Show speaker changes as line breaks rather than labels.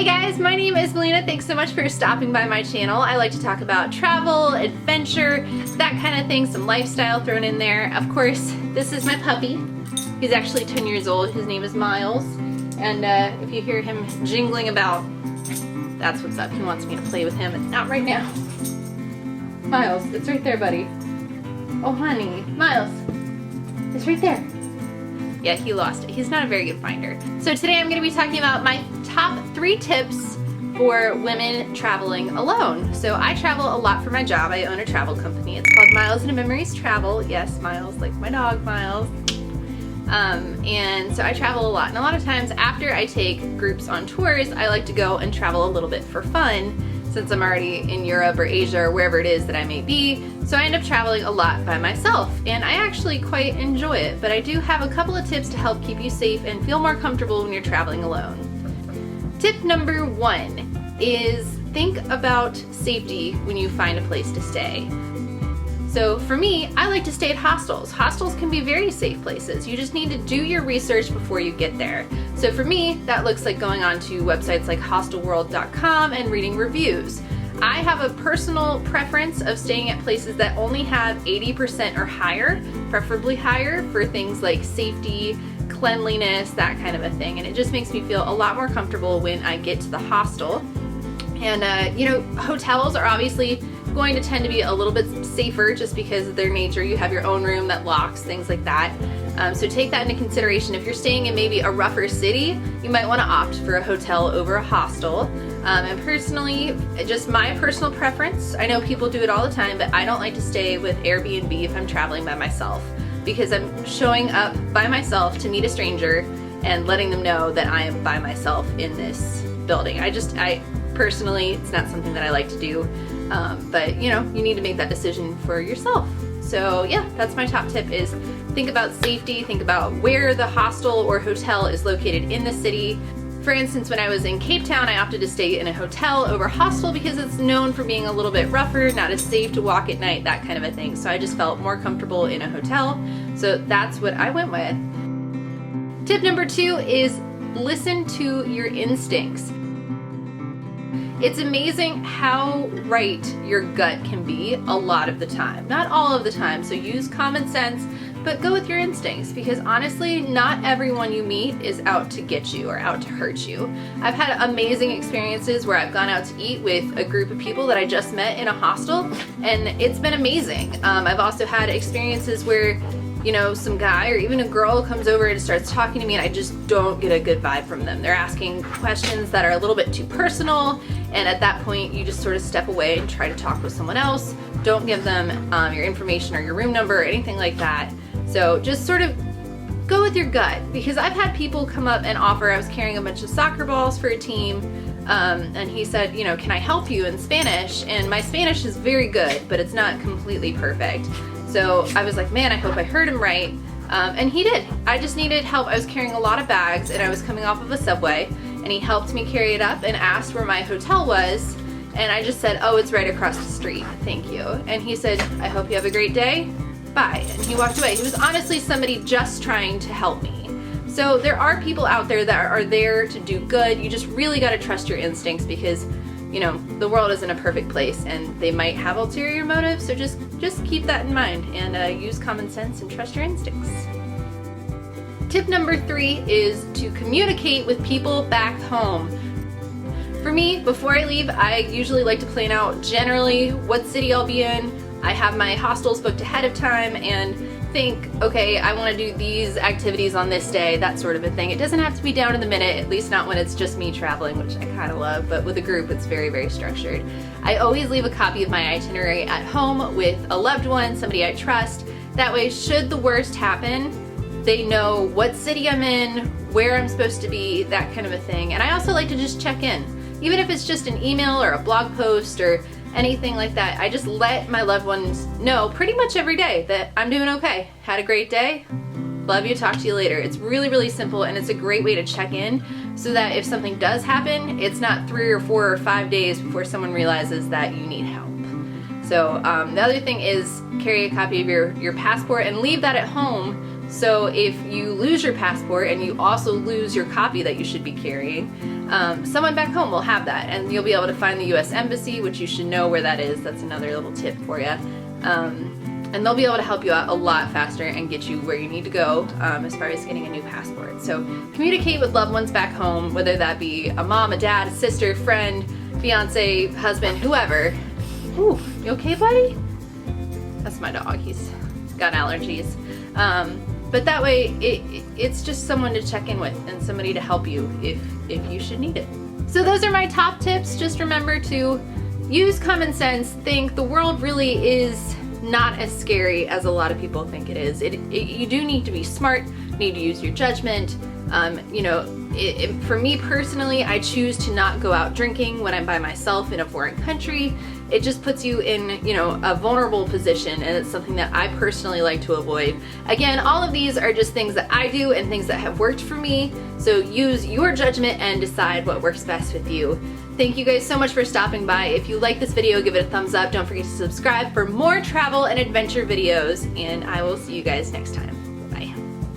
guys, my name is Melina. Thanks so much for stopping by my channel. I like to talk about travel, adventure, that kind of thing, some lifestyle thrown in there. Of course, this is my puppy. He's actually 10 years old. His name is Miles. And if you hear him jingling about, that's what's up. He wants me to play with him. It's not right now. Miles, it's right there, buddy. Oh, honey. Miles, it's right there. Yeah, he lost it. He's not a very good finder. So today I'm going to be talking about my top 3 tips for women traveling alone. So I travel a lot for my job. I own a travel company. It's called Miles and Memories Travel. Yes, Miles, like my dog, Miles. And so I travel a lot. And a lot of times after I take groups on tours, I like to go and travel a little bit for fun, since I'm already in Europe or Asia or wherever it is that I may be. So I end up traveling a lot by myself, and I actually quite enjoy it, but I do have a couple of tips to help keep you safe and feel more comfortable when you're traveling alone. Tip number 1 is think about safety when you find a place to stay. So for me, I like to stay at hostels. Hostels can be very safe places. You just need to do your research before you get there. So for me, that looks like going on to websites like hostelworld.com and reading reviews. I have a personal preference of staying at places that only have 80% or higher, preferably higher, for things like safety, cleanliness, that kind of a thing. And it just makes me feel a lot more comfortable when I get to the hostel. And you know, hotels are obviously going to tend to be a little bit safer just because of their nature. You have your own room that locks, things like that. So take that into consideration. If you're staying in maybe a rougher city, you might want to opt for a hotel over a hostel. And personally, just my personal preference, I know people do it all the time, but I don't like to stay with Airbnb if I'm traveling by myself, because I'm showing up by myself to meet a stranger and letting them know that I am by myself in this building. I personally, it's not something that I like to do, but you know, you need to make that decision for yourself. So yeah, that's my top tip, is think about safety, think about where the hostel or hotel is located in the city. For instance, when I was in Cape Town, I opted to stay in a hotel over hostel because it's known for being a little bit rougher, not as safe to walk at night, that kind of a thing. So I just felt more comfortable in a hotel. So that's what I went with. Tip number 2 is listen to your instincts. It's amazing how right your gut can be a lot of the time. Not all of the time, so use common sense, but go with your instincts, because honestly, not everyone you meet is out to get you or out to hurt you. I've had amazing experiences where I've gone out to eat with a group of people that I just met in a hostel, and it's been amazing. I've also had experiences where, you know, some guy or even a girl comes over and starts talking to me and I just don't get a good vibe from them. They're asking questions that are a little bit too personal, and at that point you just sort of step away and try to talk with someone else. Don't give them your information or your room number or anything like that. So just sort of go with your gut, because I've had people come up and offer. I was carrying a bunch of soccer balls for a team, and he said, you know, can I help you in Spanish? And my Spanish is very good, but it's not completely perfect. So I was like, man, I hope I heard him right. And he did. I just needed help. I was carrying a lot of bags and I was coming off of a subway, and he helped me carry it up and asked where my hotel was. And I just said, oh, it's right across the street. Thank you. And he said, I hope you have a great day. Bye. And he walked away. He was honestly somebody just trying to help me. So there are people out there that are there to do good. You just really got to trust your instincts, because you know, the world isn't a perfect place and they might have ulterior motives, so just keep that in mind and use common sense and trust your instincts. Tip number 3 is to communicate with people back home. For me, before I leave, I usually like to plan out generally what city I'll be in. I have my hostels booked ahead of time and think, okay, I want to do these activities on this day, that sort of a thing. It doesn't have to be down to the minute, at least not when it's just me traveling, which I kind of love, but with a group it's very, very structured. I always leave a copy of my itinerary at home with a loved one, somebody I trust. That way, should the worst happen, they know what city I'm in, where I'm supposed to be, that kind of a thing. And I also like to just check in. Even if it's just an email or a blog post or anything like that, I just let my loved ones know pretty much every day that I'm doing okay. Had a great day. Love you, talk to you later. It's really, really simple, and it's a great way to check in so that if something does happen, it's not 3 or 4 or 5 days before someone realizes that you need help. So the other thing is carry a copy of your passport and leave that at home So if you lose your passport and you also lose your copy that you should be carrying, someone back home will have that, and you'll be able to find the US Embassy, which you should know where that is. That's another little tip for you. And they'll be able to help you out a lot faster and get you where you need to go as far as getting a new passport. So communicate with loved ones back home, whether that be a mom, a dad, a sister, friend, fiance, husband, whoever. Ooh, you okay, buddy? That's my dog. He's got allergies. But that way, it's just someone to check in with and somebody to help you if you should need it. So those are my top tips. Just remember to use common sense. Think the world really is not as scary as a lot of people think it is. You do need to be smart, need to use your judgment. You know, for me personally, I choose to not go out drinking when I'm by myself in a foreign country. It just puts you in, you know, a vulnerable position, and it's something that I personally like to avoid. Again, all of these are just things that I do and things that have worked for me. So use your judgment and decide what works best with you. Thank you guys so much for stopping by. If you like this video, give it a thumbs up. Don't forget to subscribe for more travel and adventure videos, and I will see you guys next time.